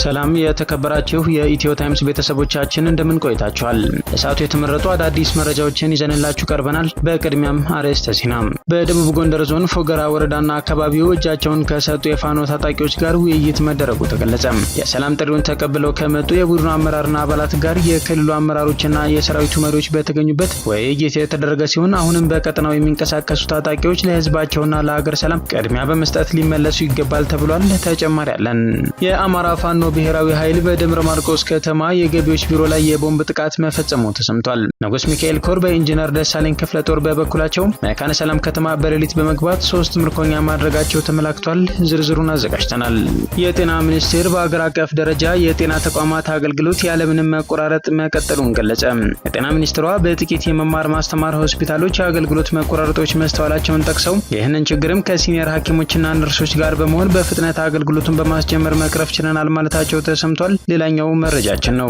ሰላም የተከበራችሁ የኢትዮ ታይምስ ቤተሰቦቻችን እንደምን ቆይታችኋል? ለሰዓቱ የተመረጡ አዳዲስ መረጃዎችን ይዘንላችሁ ቀርበናል። በቅድሚያም አርዕስተ ዜና። በደቡብ ጎንደር ዞን ፎገራ ወረዳና አካባቢው እጃቸውን ከሰጡ የፋኖ ታጣቂዎች ጋር ውይይት መደረጉ ተገለጸ። የሰላም ጥሪውን ተቀብለው ከመጡ የቡድኑ አመራርና አባላት ጋር የክልሉ አመራሮችና የሰራዊቱ መሪዎች በተገኙበት ውይይት የተደረገ ሲሆን አሁንም በቀጠናው የሚንቀሳቀሱ ታጣቂዎች ለህዝባቸውና ለሀገር ሰላም ቅድሚያ በመስጠት ሊመለሱ ይገባል ተብሏል። ተጨማሪ አለን። የአማራ ፋኖ ብሔራዊ ኃይል በደብረ ማርቆስ ከተማ የገቢዎች ቢሮ ላይ የቦምብ ጥቃት መፈጸሙ ተሰምቷል። ንጉስ ሚካኤል ኮር በኢንጂነር ደሳለኝ ክፍለ ጦር በበኩላቸው መካነ ሰላም ከተማ በሌሊት በመግባት 3 ምርኮኛ ማድረጋቸው ተመላክቷል። ዝርዝሩን አዘጋጅተናል። የጤና ሚኒስቴር በአገር አቀፍ ደረጃ የጤና ተቋማት አገልግሎት ያለምንም መቆራረጥ መቀጠሉን ገለጸ። የጤና ሚኒስትሯ በጥቂት የመማር ማስተማር ሆስፒታሎች የአገልግሎት መቆራረጦች መስተዋላቸውን ጠቅሰው ይህንን ችግርም ከሲኒየር ሐኪሞችና ነርሶች ጋር በመሆን በፍጥነት አገልግሎቱን በማስጀመር መቅረፍ ችለናል ማለታቸው ተሰምቷል። ሌላኛው መረጃችን ነው።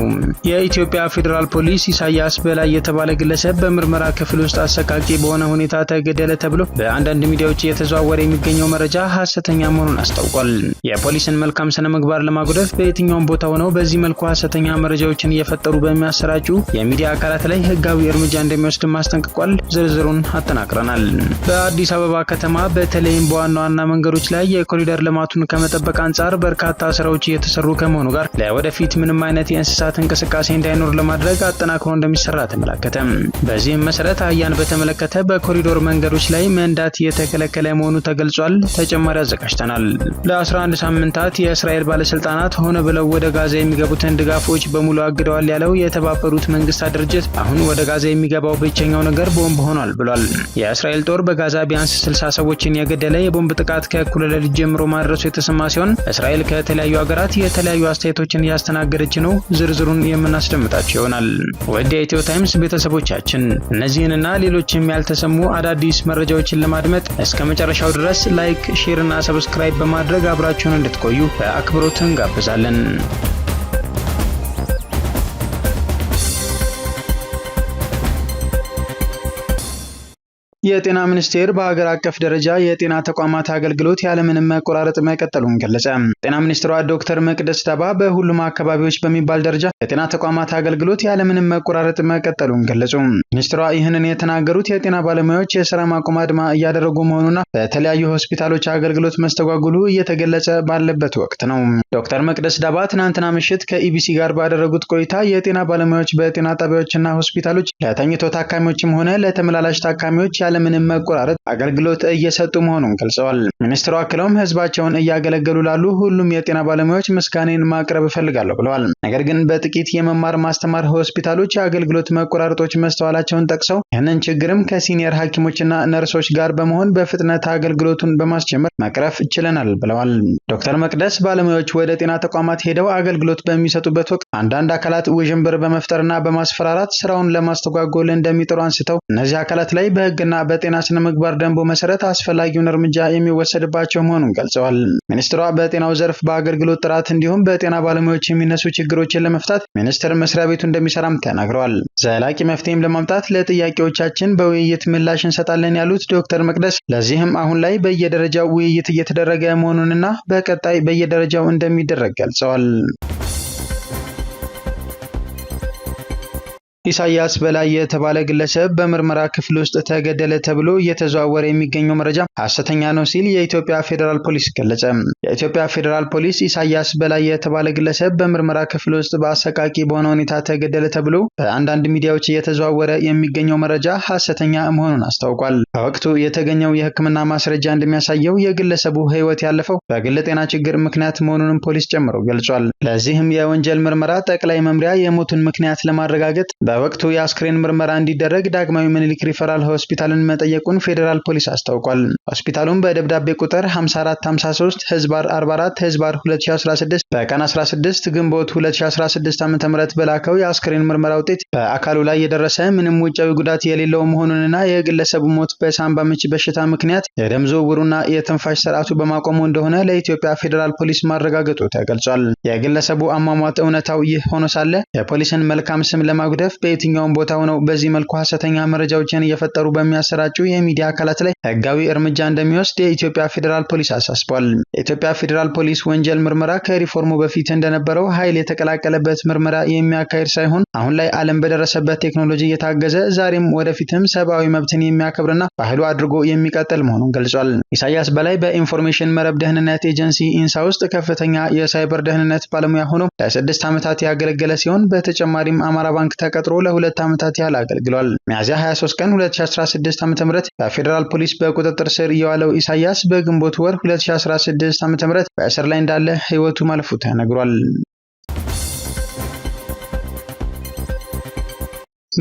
የኢትዮጵያ ፌዴራል ፖሊስ ኢሳያስ በላይ የተባለ ግለሰብ በምርመራ ክፍል ውስጥ አሰቃቂ በሆነ ሁኔታ ተገደለ ተብሎ በአንዳንድ ሚዲያዎች እየተዘዋወረ የሚገኘው መረጃ ሐሰተኛ መሆኑን አስታውቋል። የፖሊስን መልካም ስነ ምግባር ለማጉደፍ በየትኛውም ቦታ ሆነው በዚህ መልኩ ሐሰተኛ መረጃዎችን እየፈጠሩ በሚያሰራጩ የሚዲያ አካላት ላይ ህጋዊ እርምጃ እንደሚወስድ አስጠንቅቋል። ዝርዝሩን አጠናቅረናል። በአዲስ አበባ ከተማ በተለይም በዋና ዋና መንገዶች ላይ የኮሪደር ልማቱን ከመጠበቅ አንጻር በርካታ ስራዎች እየተሰሩ ከመሆኑ ጋር ለወደፊት ምንም አይነት የእንስሳት እንቅስቃሴ እንዳይኖር ለማድረግ አጠናክሮ እንደሚሰራ ተመላከተ። በዚህም መሰረት አህያን በተመለከተ በኮሪዶር መንገዶች ላይ መንዳት የተከለከለ መሆኑ ተገልጿል። ተጨማሪ አዘጋጅተናል። ለ11 ሳምንታት የእስራኤል ባለስልጣናት ሆነ ብለው ወደ ጋዛ የሚገቡትን ድጋፎች በሙሉ አግደዋል ያለው የተባበሩት መንግስታት ድርጅት አሁን ወደ ጋዛ የሚገባው ብቸኛው ነገር ቦምብ ሆኗል ብሏል። የእስራኤል ጦር በጋዛ ቢያንስ 60 ሰዎችን የገደለ የቦምብ ጥቃት ከእኩለ ሌሊት ጀምሮ ማድረሱ የተሰማ ሲሆን እስራኤል ከተለያዩ ሀገራት የተለያዩ አስተያየቶችን እያስተናገደች ነው። ዝርዝሩን የምናስደምጣቸው ይሆናል። ወደ ኢትዮ ታይምስ ቤተሰቦቻችን እነዚህንና ሌሎችም ያልተሰሙ አዳዲስ መረጃዎችን ለማድመጥ እስከ መጨረሻው ድረስ ላይክ፣ ሼር እና ሰብስክራይብ በማድረግ አብራችሁን እንድትቆዩ በአክብሮት እንጋብዛለን። የጤና ሚኒስቴር በሀገር አቀፍ ደረጃ የጤና ተቋማት አገልግሎት ያለምንም መቆራረጥ መቀጠሉን ገለጸ። ጤና ሚኒስትሯ ዶክተር መቅደስ ዳባ በሁሉም አካባቢዎች በሚባል ደረጃ የጤና ተቋማት አገልግሎት ያለምንም መቆራረጥ መቀጠሉን ገለጹ። ሚኒስትሯ ይህንን የተናገሩት የጤና ባለሙያዎች የስራ ማቆም አድማ እያደረጉ መሆኑና በተለያዩ ሆስፒታሎች አገልግሎት መስተጓጉሉ እየተገለጸ ባለበት ወቅት ነው። ዶክተር መቅደስ ዳባ ትናንትና ምሽት ከኢቢሲ ጋር ባደረጉት ቆይታ የጤና ባለሙያዎች በጤና ጣቢያዎችና ሆስፒታሎች ለተኝቶ ታካሚዎችም ሆነ ለተመላላሽ ታካሚዎች ያለምንም መቆራረጥ አገልግሎት እየሰጡ መሆኑን ገልጸዋል። ሚኒስትሩ አክለውም ህዝባቸውን እያገለገሉ ላሉ ሁሉም የጤና ባለሙያዎች ምስጋናን ማቅረብ እፈልጋለሁ ብለዋል። ነገር ግን በጥቂት የመማር ማስተማር ሆስፒታሎች የአገልግሎት መቆራረጦች መስተዋላቸውን ጠቅሰው ይህንን ችግርም ከሲኒየር ሐኪሞችና ነርሶች ጋር በመሆን በፍጥነት አገልግሎቱን በማስጀመር መቅረፍ ችለናል ብለዋል። ዶክተር መቅደስ ባለሙያዎች ወደ ጤና ተቋማት ሄደው አገልግሎት በሚሰጡበት ወቅት አንዳንድ አካላት ውዥንብር በመፍጠርና በማስፈራራት ስራውን ለማስተጓጎል እንደሚጥሩ አንስተው እነዚህ አካላት ላይ በህግና በጤና ስነ ምግባር ደንቡ መሰረት አስፈላጊውን እርምጃ የሚወሰድባቸው መሆኑን ገልጸዋል። ሚኒስትሯ በጤናው ዘርፍ በአገልግሎት ጥራት እንዲሁም በጤና ባለሙያዎች የሚነሱ ችግሮችን ለመፍታት ሚኒስቴር መስሪያ ቤቱ እንደሚሰራም ተናግረዋል። ዘላቂ መፍትሄም ለማምጣት ለጥያቄዎቻችን በውይይት ምላሽ እንሰጣለን ያሉት ዶክተር መቅደስ ለዚህም አሁን ላይ በየደረጃው ውይይት እየተደረገ መሆኑንና በቀጣይ በየደረጃው እንደሚደረግ ገልጸዋል። ኢሳያስ በላይ የተባለ ግለሰብ በምርመራ ክፍል ውስጥ ተገደለ ተብሎ እየተዘዋወረ የሚገኘው መረጃ ሐሰተኛ ነው ሲል የኢትዮጵያ ፌዴራል ፖሊስ ገለጸ። የኢትዮጵያ ፌዴራል ፖሊስ ኢሳያስ በላይ የተባለ ግለሰብ በምርመራ ክፍል ውስጥ በአሰቃቂ በሆነ ሁኔታ ተገደለ ተብሎ በአንዳንድ ሚዲያዎች እየተዘዋወረ የሚገኘው መረጃ ሐሰተኛ መሆኑን አስታውቋል። በወቅቱ የተገኘው የሕክምና ማስረጃ እንደሚያሳየው የግለሰቡ ሕይወት ያለፈው በግል ጤና ችግር ምክንያት መሆኑንም ፖሊስ ጨምሮ ገልጿል። ለዚህም የወንጀል ምርመራ ጠቅላይ መምሪያ የሞቱን ምክንያት ለማረጋገጥ በወቅቱ የአስክሬን ምርመራ እንዲደረግ ዳግማዊ ምኒልክ ሪፈራል ሆስፒታልን መጠየቁን ፌዴራል ፖሊስ አስታውቋል። ሆስፒታሉም በደብዳቤ ቁጥር 5453/44/2016 በቀን 16 ግንቦት 2016 ዓ.ም በላከው የአስክሬን ምርመራ ውጤት በአካሉ ላይ የደረሰ ምንም ውጫዊ ጉዳት የሌለው መሆኑንና የግለሰቡ ሞት በሳምባ ምች በሽታ ምክንያት የደም ዝውውሩና የትንፋሽ ስርዓቱ በማቆሙ እንደሆነ ለኢትዮጵያ ፌዴራል ፖሊስ ማረጋገጡ ተገልጿል። የግለሰቡ አሟሟት እውነታው ይህ ሆኖ ሳለ የፖሊስን መልካም ስም ለማጉደፍ በየትኛውም ቦታ ሆነው በዚህ መልኩ ሐሰተኛ መረጃዎችን እየፈጠሩ በሚያሰራጩ የሚዲያ አካላት ላይ ሕጋዊ እርምጃ እንደሚወስድ የኢትዮጵያ ፌዴራል ፖሊስ አሳስቧል። የኢትዮጵያ ፌዴራል ፖሊስ ወንጀል ምርመራ ከሪፎርሙ በፊት እንደነበረው ኃይል የተቀላቀለበት ምርመራ የሚያካሂድ ሳይሆን አሁን ላይ ዓለም በደረሰበት ቴክኖሎጂ እየታገዘ ዛሬም ወደፊትም ሰብአዊ መብትን የሚያከብርና ባህሉ አድርጎ የሚቀጥል መሆኑን ገልጿል። ኢሳያስ በላይ በኢንፎርሜሽን መረብ ደህንነት ኤጀንሲ ኢንሳ ውስጥ ከፍተኛ የሳይበር ደህንነት ባለሙያ ሆኖ ለ6 ዓመታት ያገለገለ ሲሆን በተጨማሪም አማራ ባንክ ተቀጥሮ ለ2 ዓመታት ያህል አገልግሏል። ሚያዝያ 23 ቀን 2016 ዓ.ም በፌዴራል ፖሊስ በቁጥጥር ስር የዋለው ኢሳያስ በግንቦት ወር 2016 ዓ.ም በእስር ላይ እንዳለ ህይወቱ ማለፉ ተነግሯል።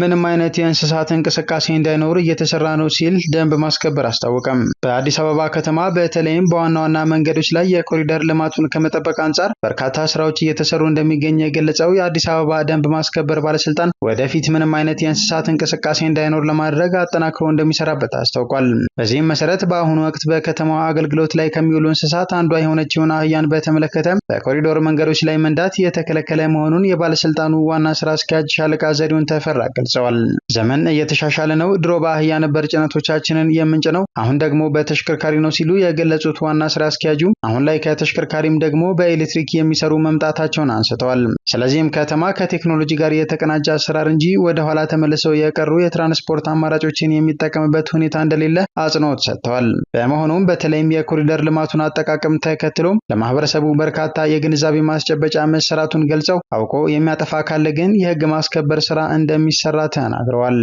ምንም አይነት የእንስሳት እንቅስቃሴ እንዳይኖር እየተሰራ ነው ሲል ደንብ ማስከበር አስታወቀም። በአዲስ አበባ ከተማ በተለይም በዋና ዋና መንገዶች ላይ የኮሪደር ልማቱን ከመጠበቅ አንጻር በርካታ ስራዎች እየተሰሩ እንደሚገኝ የገለጸው የአዲስ አበባ ደንብ ማስከበር ባለስልጣን ወደፊት ምንም አይነት የእንስሳት እንቅስቃሴ እንዳይኖር ለማድረግ አጠናክሮ እንደሚሰራበት አስታውቋል። በዚህም መሰረት በአሁኑ ወቅት በከተማዋ አገልግሎት ላይ ከሚውሉ እንስሳት አንዷ የሆነችውን አህያን በተመለከተ በኮሪደር መንገዶች ላይ መንዳት የተከለከለ መሆኑን የባለስልጣኑ ዋና ስራ አስኪያጅ ሻለቃ ዘሪሁን ተፈራ ገልጸዋል። ዘመን እየተሻሻለ ነው። ድሮ በአህያ ነበር ጭነቶቻችንን የምንጭነው፣ አሁን ደግሞ በተሽከርካሪ ነው ሲሉ የገለጹት ዋና ስራ አስኪያጁ አሁን ላይ ከተሽከርካሪም ደግሞ በኤሌክትሪክ የሚሰሩ መምጣታቸውን አንስተዋል። ስለዚህም ከተማ ከቴክኖሎጂ ጋር የተቀናጀ አሰራር እንጂ ወደ ኋላ ተመልሰው የቀሩ የትራንስፖርት አማራጮችን የሚጠቀምበት ሁኔታ እንደሌለ አጽንኦት ሰጥተዋል። በመሆኑም በተለይም የኮሪደር ልማቱን አጠቃቀም ተከትሎ ለማህበረሰቡ በርካታ የግንዛቤ ማስጨበጫ መሰራቱን ገልጸው አውቆ የሚያጠፋ ካለ ግን የህግ ማስከበር ስራ እንደሚሰራ ተናግረዋል።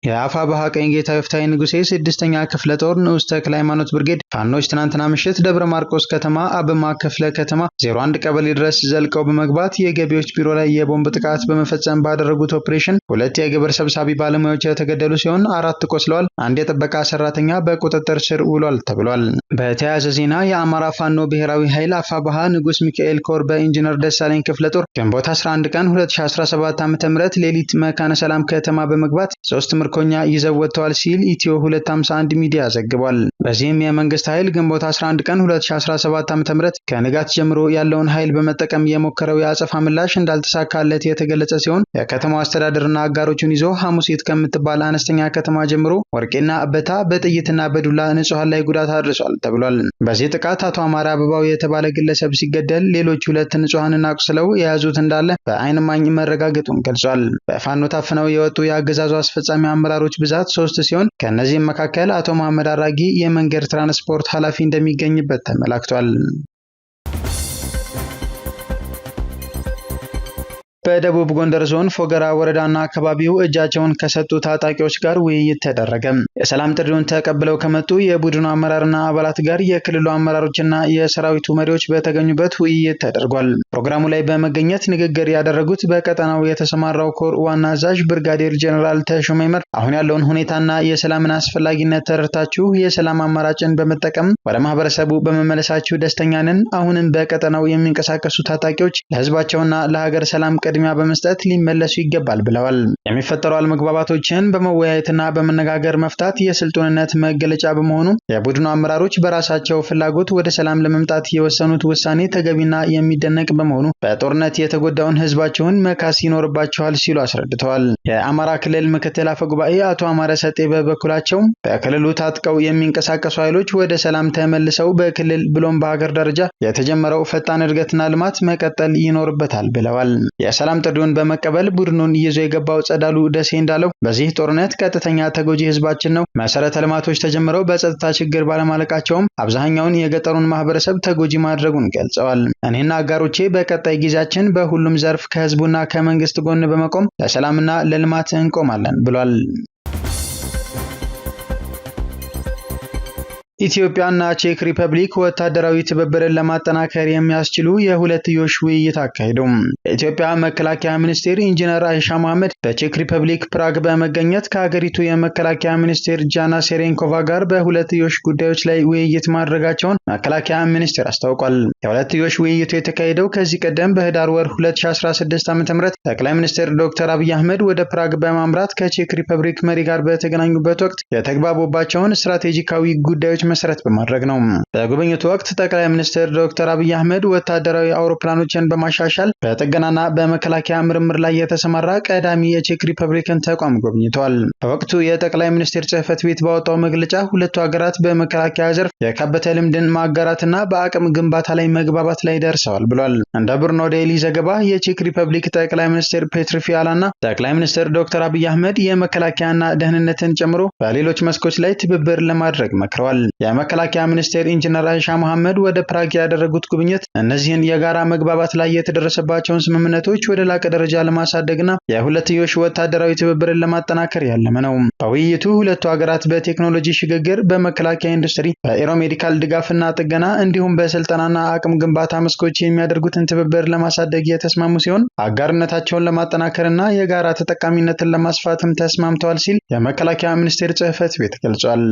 የአፋብኃ ቀኝጌታ ይፍታይ ንጉሴ 6ኛ ክፍለ ጦር ንዑስ ተክለ ሃይማኖት ብርጌድ ፋኖች ትናንትና ምሽት ደብረ ማርቆስ ከተማ አብማ ክፍለ ከተማ 01 ቀበሌ ድረስ ዘልቀው በመግባት የገቢዎች ቢሮ ላይ የቦምብ ጥቃት በመፈጸም ባደረጉት ኦፕሬሽን 2 የግብር ሰብሳቢ ባለሙያዎች የተገደሉ ሲሆን 4 ቆስለዋል። አንድ የጥበቃ ሰራተኛ በቁጥጥር ስር ውሏል ተብሏል። በተያያዘ ዜና የአማራ ፋኖ ብሔራዊ ኃይል አፋብኃ ንጉስ ሚካኤል ኮር በኢንጂነር ደሳለኝ ክፍለ ጦር ግንቦት 11 ቀን 2017 ዓ.ም ሌሊት መካነ ሰላም ከተማ በመግባት 3 ምርኮኛ ይዘው ወጥተዋል ሲል ኢትዮ 251 ሚዲያ ዘግቧል። በዚህም የመንግስት ኃይል ግንቦት 11 ቀን 2017 ዓ.ም ከንጋት ጀምሮ ያለውን ኃይል በመጠቀም የሞከረው የአጸፋ ምላሽ እንዳልተሳካለት የተገለጸ ሲሆን የከተማው አስተዳደርና አጋሮቹን ይዞ ሐሙሲት ከምትባል አነስተኛ ከተማ ጀምሮ ወርቄና አበታ በጥይትና በዱላ ንጹሃን ላይ ጉዳት አድርሷል ተብሏል። በዚህ ጥቃት አቶ አማራ አበባው የተባለ ግለሰብ ሲገደል ሌሎች 2 ንጹሃንን አቁስለው የያዙት እንዳለ በአይን እማኝ መረጋገጡን ገልጿል። በፋኖ ታፍነው የወጡ የአገዛዙ አስፈጻሚ አመራሮች ብዛት 3 ሲሆን ከነዚህም መካከል አቶ መሐመድ አራጊ የመንገድ ትራንስፖርት ኃላፊ እንደሚገኝበት ተመላክቷል። በደቡብ ጎንደር ዞን ፎገራ ወረዳና አካባቢው እጃቸውን ከሰጡ ታጣቂዎች ጋር ውይይት ተደረገ። የሰላም ጥሪውን ተቀብለው ከመጡ የቡድኑ አመራርና አባላት ጋር የክልሉ አመራሮችና የሰራዊቱ መሪዎች በተገኙበት ውይይት ተደርጓል። ፕሮግራሙ ላይ በመገኘት ንግግር ያደረጉት በቀጠናው የተሰማራው ኮር ዋና አዛዥ ብርጋዴር ጀነራል ተሾመ ይመር አሁን ያለውን ሁኔታና የሰላምን አስፈላጊነት ተረድታችሁ የሰላም አማራጭን በመጠቀም ወደ ማህበረሰቡ በመመለሳችሁ ደስተኛ ነን። አሁንም በቀጠናው የሚንቀሳቀሱ ታጣቂዎች ለህዝባቸውና ለሀገር ሰላም ቅድሚያ በመስጠት ሊመለሱ ይገባል ብለዋል። የሚፈጠሩ አለመግባባቶችን በመወያየትና በመነጋገር መፍታት የስልጡንነት መገለጫ በመሆኑ የቡድኑ አመራሮች በራሳቸው ፍላጎት ወደ ሰላም ለመምጣት የወሰኑት ውሳኔ ተገቢና የሚደነቅ በመሆኑ በጦርነት የተጎዳውን ህዝባቸውን መካስ ይኖርባቸዋል ሲሉ አስረድተዋል። የአማራ ክልል ምክትል አፈ ጉባኤ አቶ አማረ ሰጤ በበኩላቸው በክልሉ ታጥቀው የሚንቀሳቀሱ ኃይሎች ወደ ሰላም ተመልሰው በክልል ብሎም በሀገር ደረጃ የተጀመረው ፈጣን እድገትና ልማት መቀጠል ይኖርበታል ብለዋል። የሰላም ጥሪውን በመቀበል ቡድኑን ይዞ የገባው ጸዳሉ ደሴ እንዳለው በዚህ ጦርነት ቀጥተኛ ተጎጂ ህዝባችን ነው። መሰረተ ልማቶች ተጀምረው በጸጥታ ችግር ባለማለቃቸውም አብዛኛውን የገጠሩን ማህበረሰብ ተጎጂ ማድረጉን ገልጸዋል። እኔና አጋሮቼ በቀጣይ ጊዜያችን በሁሉም ዘርፍ ከህዝቡና ከመንግስት ጎን በመቆም ለሰላምና ለልማት እንቆማለን ብሏል። ኢትዮጵያና ቼክ ሪፐብሊክ ወታደራዊ ትብብርን ለማጠናከር የሚያስችሉ የሁለትዮሽ ውይይት አካሄዱ። የኢትዮጵያ መከላከያ ሚኒስቴር ኢንጂነር አይሻ መሐመድ በቼክ ሪፐብሊክ ፕራግ በመገኘት ከሀገሪቱ የመከላከያ ሚኒስቴር ጃና ሴሬንኮቫ ጋር በሁለትዮሽ ጉዳዮች ላይ ውይይት ማድረጋቸውን መከላከያ ሚኒስቴር አስታውቋል። የሁለትዮሽ ውይይቱ የተካሄደው ከዚህ ቀደም በህዳር ወር 2016 ዓ.ም ጠቅላይ ሚኒስትር ዶክተር አብይ አህመድ ወደ ፕራግ በማምራት ከቼክ ሪፐብሊክ መሪ ጋር በተገናኙበት ወቅት የተግባቡባቸውን ስትራቴጂካዊ ጉዳዮች መሰረት በማድረግ ነው። በጉብኝቱ ወቅት ጠቅላይ ሚኒስትር ዶክተር አብይ አህመድ ወታደራዊ አውሮፕላኖችን በማሻሻል በጥገናና በመከላከያ ምርምር ላይ የተሰማራ ቀዳሚ የቼክ ሪፐብሊክን ተቋም ጎብኝተዋል። በወቅቱ የጠቅላይ ሚኒስትር ጽህፈት ቤት ባወጣው መግለጫ ሁለቱ ሀገራት በመከላከያ ዘርፍ የካበተ ልምድን ማጋራትና በአቅም ግንባታ ላይ መግባባት ላይ ደርሰዋል ብሏል። እንደ ብሩኖ ዴይሊ ዘገባ የቼክ ሪፐብሊክ ጠቅላይ ሚኒስትር ፔትር ፊያላና ጠቅላይ ሚኒስትር ዶክተር አብይ አህመድ የመከላከያና ደህንነትን ጨምሮ በሌሎች መስኮች ላይ ትብብር ለማድረግ መክረዋል። የመከላከያ ሚኒስትር ኢንጂነር አይሻ መሐመድ ወደ ፕራግ ያደረጉት ጉብኝት እነዚህን የጋራ መግባባት ላይ የተደረሰባቸውን ስምምነቶች ወደ ላቀ ደረጃ ለማሳደግና የሁለትዮሽ ወታደራዊ ትብብርን ለማጠናከር ያለመ ነው። በውይይቱ ሁለቱ ሀገራት በቴክኖሎጂ ሽግግር፣ በመከላከያ ኢንዱስትሪ፣ በኤሮሜዲካል ድጋፍና ጥገና እንዲሁም በስልጠናና አቅም ግንባታ መስኮች የሚያደርጉትን ትብብር ለማሳደግ የተስማሙ ሲሆን አጋርነታቸውን ለማጠናከርና የጋራ ተጠቃሚነትን ለማስፋትም ተስማምተዋል ሲል የመከላከያ ሚኒስቴር ጽህፈት ቤት ገልጿል።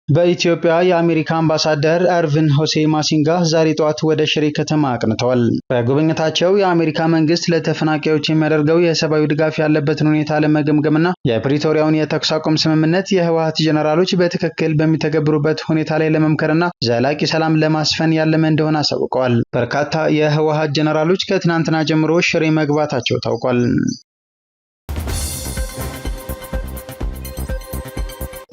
በኢትዮጵያ የአሜሪካ አምባሳደር ኤርቪን ሆሴ ማሲንጋ ዛሬ ጠዋት ወደ ሽሬ ከተማ አቅንተዋል። በጉብኝታቸው የአሜሪካ መንግስት ለተፈናቃዮች የሚያደርገው የሰብአዊ ድጋፍ ያለበትን ሁኔታ ለመገምገምና የፕሪቶሪያውን የተኩስ አቁም ስምምነት የህወሓት ጀነራሎች በትክክል በሚተገብሩበት ሁኔታ ላይ ለመምከርና ዘላቂ ሰላም ለማስፈን ያለመ እንደሆነ አሳውቀዋል። በርካታ የህወሓት ጀነራሎች ከትናንትና ጀምሮ ሽሬ መግባታቸው ታውቋል።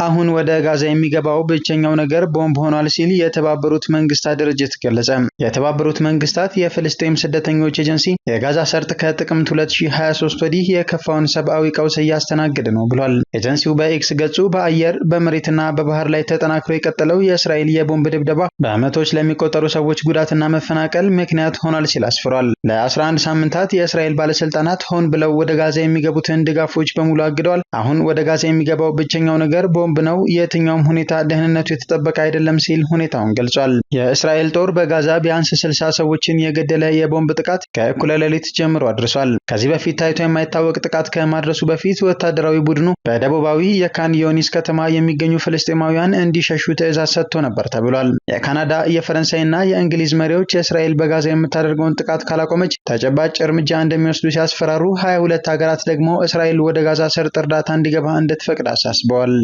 አሁን ወደ ጋዛ የሚገባው ብቸኛው ነገር ቦምብ ሆኗል ሲል የተባበሩት መንግስታት ድርጅት ገለጸ። የተባበሩት መንግስታት የፍልስጤም ስደተኞች ኤጀንሲ የጋዛ ሰርጥ ከጥቅምት 2023 ወዲህ የከፋውን ሰብአዊ ቀውስ እያስተናገደ ነው ብሏል። ኤጀንሲው በኤክስ ገጹ በአየር በመሬትና በባህር ላይ ተጠናክሮ የቀጠለው የእስራኤል የቦምብ ድብደባ በመቶዎች ለሚቆጠሩ ሰዎች ጉዳትና መፈናቀል ምክንያት ሆኗል ሲል አስፍሯል። ለ11 ሳምንታት የእስራኤል ባለስልጣናት ሆን ብለው ወደ ጋዛ የሚገቡትን ድጋፎች በሙሉ አግደዋል። አሁን ወደ ጋዛ የሚገባው ብቸኛው ነገር ቦምብ ነው። የትኛውም ሁኔታ ደህንነቱ የተጠበቀ አይደለም ሲል ሁኔታውን ገልጿል። የእስራኤል ጦር በጋዛ ቢያንስ 60 ሰዎችን የገደለ የቦምብ ጥቃት ከእኩለ ሌሊት ጀምሮ አድርሷል። ከዚህ በፊት ታይቶ የማይታወቅ ጥቃት ከማድረሱ በፊት ወታደራዊ ቡድኑ በደቡባዊ የካን ዩኒስ ከተማ የሚገኙ ፍልስጤማውያን እንዲሸሹ ትዕዛዝ ሰጥቶ ነበር ተብሏል። የካናዳ፣ የፈረንሳይና የእንግሊዝ መሪዎች እስራኤል በጋዛ የምታደርገውን ጥቃት ካላቆመች ተጨባጭ እርምጃ እንደሚወስዱ ሲያስፈራሩ፣ 22 ሀገራት ደግሞ እስራኤል ወደ ጋዛ ሰርጥ እርዳታ እንዲገባ እንድትፈቅድ አሳስበዋል።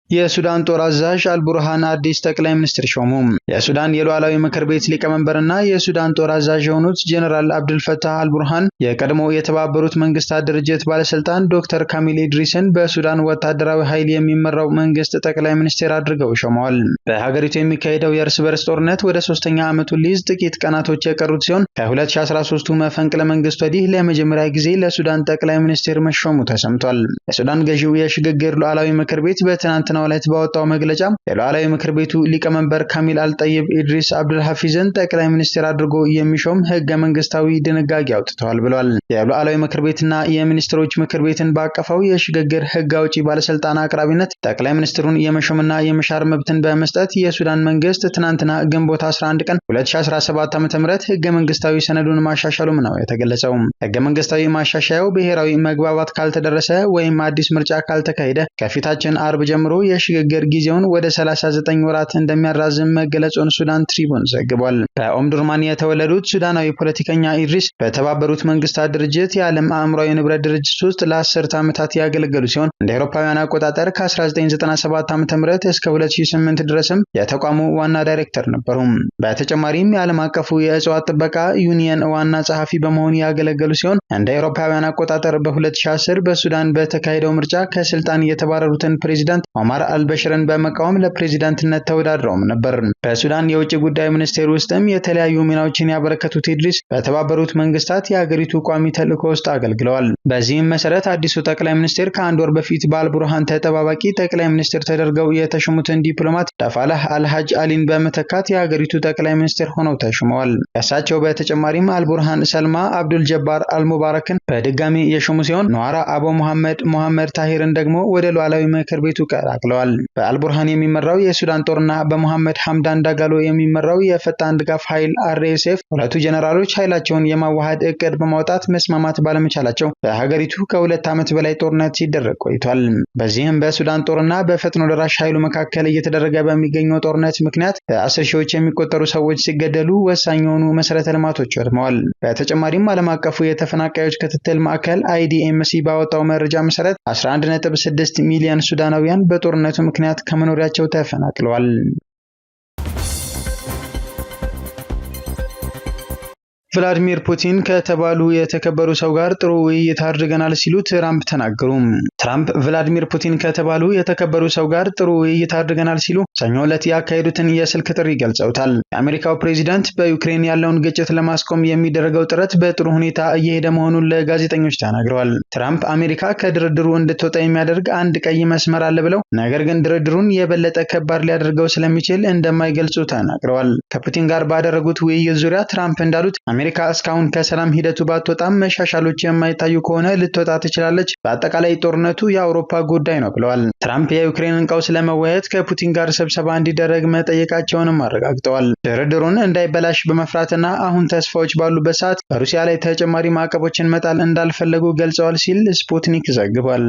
የሱዳን ጦር አዛዥ አልቡርሃን አዲስ ጠቅላይ ሚኒስትር ሾሙ። የሱዳን የሉዓላዊ ምክር ቤት ሊቀመንበርና የሱዳን ጦር አዛዥ የሆኑት ጀነራል አብዱልፈታህ አልቡርሃን የቀድሞ የተባበሩት መንግስታት ድርጅት ባለስልጣን ዶክተር ካሚል ኢድሪስን በሱዳን ወታደራዊ ኃይል የሚመራው መንግስት ጠቅላይ ሚኒስትር አድርገው ሾመዋል። በሀገሪቱ የሚካሄደው የእርስ በርስ ጦርነት ወደ 3ኛ ዓመቱን ሊይዝ ጥቂት ቀናቶች የቀሩት ሲሆን ከ2013 መፈንቅለ መንግስት ወዲህ ለመጀመሪያ ጊዜ ለሱዳን ጠቅላይ ሚኒስትር መሾሙ ተሰምቷል። የሱዳን ገዢው የሽግግር ሉዓላዊ ምክር ቤት በትናንት ዕለት ባወጣው መግለጫ የሉዓላዊ ምክር ቤቱ ሊቀመንበር ካሚል አልጠይብ ኢድሪስ አብዱልሐፊዝን ጠቅላይ ሚኒስትር አድርጎ የሚሾም ህገ መንግስታዊ ድንጋጌ አውጥተዋል ብሏል። የሉዓላዊ ምክር ቤትና የሚኒስትሮች ምክር ቤትን ባቀፈው የሽግግር ህግ አውጪ ባለስልጣን አቅራቢነት ጠቅላይ ሚኒስትሩን የመሾምና የመሻር መብትን በመስጠት የሱዳን መንግስት ትናንትና ግንቦት 11 ቀን 2017 ዓ.ም ህገ መንግስታዊ ሰነዱን ማሻሻሉም ነው የተገለጸው። ህገ መንግስታዊ ማሻሻያው ብሔራዊ መግባባት ካልተደረሰ ወይም አዲስ ምርጫ ካልተካሄደ ከፊታችን አርብ ጀምሮ የሽግግር ጊዜውን ወደ 39 ወራት እንደሚያራዝም መገለጹን ሱዳን ትሪቡን ዘግቧል። በኦምዱርማን የተወለዱት ሱዳናዊ ፖለቲከኛ ኢድሪስ በተባበሩት መንግስታት ድርጅት የዓለም አእምሯዊ ንብረት ድርጅት ውስጥ ለ10 ዓመታት ያገለገሉ ሲሆን እንደ አውሮፓውያን አቆጣጠር ከ1997 ዓ.ም እስከ 2008 ድረስም የተቋሙ ዋና ዳይሬክተር ነበሩ። በተጨማሪም የዓለም አቀፉ የእጽዋት ጥበቃ ዩኒየን ዋና ጸሐፊ በመሆን ያገለገሉ ሲሆን እንደ አውሮፓውያን አቆጣጠር በ2010 በሱዳን በተካሄደው ምርጫ ከስልጣን የተባረሩትን ፕሬዝዳንት ኦማር አልበሽርን በመቃወም ለፕሬዝዳንትነት ተወዳድረውም ነበር። በሱዳን የውጭ ጉዳይ ሚኒስቴር ውስጥም የተለያዩ ሚናዎችን ያበረከቱት ኢድሪስ በተባበሩት መንግስታት የሀገሪቱ ቋሚ ተልዕኮ ውስጥ አገልግለዋል። በዚህም መሰረት አዲሱ ጠቅላይ ሚኒስትር ከአንድ ወር በፊት በአልቡርሃን ተጠባባቂ ጠቅላይ ሚኒስትር ተደርገው የተሾሙትን ዲፕሎማት ዳፋላህ አልሃጅ አሊን በመተካት የሀገሪቱ ጠቅላይ ሚኒስትር ሆነው ተሾመዋል። ከእሳቸው በተጨማሪም አልቡርሃን ሰልማ አብዱል ጀባር አልሙባረክን በድጋሚ የሾሙ ሲሆን ኗራ አቦ መሐመድ ታሂርን ደግሞ ወደ ሉዓላዊ ምክር ቤቱ ቀላቅለዋል። ተፈናቅለዋል። በአልቡርሃን የሚመራው የሱዳን ጦርና በመሐመድ ሐምዳን ዳጋሎ የሚመራው የፈጣን ድጋፍ ኃይል RSF ሁለቱ ጀነራሎች ኃይላቸውን የማዋሃድ እቅድ በማውጣት መስማማት ባለመቻላቸው በሀገሪቱ ከ2 ዓመት በላይ ጦርነት ሲደረግ ቆይቷል። በዚህም በሱዳን ጦርና በፈጥኖ ደራሽ ኃይሉ መካከል እየተደረገ በሚገኘው ጦርነት ምክንያት በ10 ሺዎች የሚቆጠሩ ሰዎች ሲገደሉ ወሳኝ የሆኑ መሰረተ ልማቶች ወድመዋል። በተጨማሪም ዓለም አቀፉ የተፈናቃዮች ክትትል ማዕከል IDMC ባወጣው መረጃ መሰረት 11.6 ሚሊዮን ሱዳናውያን በጦርነቱ ምክንያት ከመኖሪያቸው ተፈናቅለዋል። ቭላዲሚር ፑቲን ከተባሉ የተከበሩ ሰው ጋር ጥሩ ውይይት አድርገናል ሲሉ ትራምፕ ተናገሩ። ትራምፕ ቭላዲሚር ፑቲን ከተባሉ የተከበሩ ሰው ጋር ጥሩ ውይይት አድርገናል ሲሉ ሰኞ ዕለት ያካሄዱትን የስልክ ጥሪ ገልጸውታል። የአሜሪካው ፕሬዝዳንት በዩክሬን ያለውን ግጭት ለማስቆም የሚደረገው ጥረት በጥሩ ሁኔታ እየሄደ መሆኑን ለጋዜጠኞች ተናግረዋል። ትራምፕ አሜሪካ ከድርድሩ እንድትወጣ የሚያደርግ አንድ ቀይ መስመር አለ ብለው ነገር ግን ድርድሩን የበለጠ ከባድ ሊያደርገው ስለሚችል እንደማይገልጹ ተናግረዋል። ከፑቲን ጋር ባደረጉት ውይይት ዙሪያ ትራምፕ እንዳሉት አሜሪካ እስካሁን ከሰላም ሂደቱ ባትወጣም መሻሻሎች የማይታዩ ከሆነ ልትወጣ ትችላለች። በአጠቃላይ ጦርነቱ የአውሮፓ ጉዳይ ነው ብለዋል። ትራምፕ የዩክሬንን ቀውስ ለመወያየት ከፑቲን ጋር ስብሰባ እንዲደረግ መጠየቃቸውንም አረጋግጠዋል። ድርድሩን እንዳይበላሽ በመፍራትና አሁን ተስፋዎች ባሉበት ሰዓት በሩሲያ ላይ ተጨማሪ ማዕቀቦችን መጣል እንዳልፈለጉ ገልጸዋል ሲል ስፑትኒክ ዘግቧል።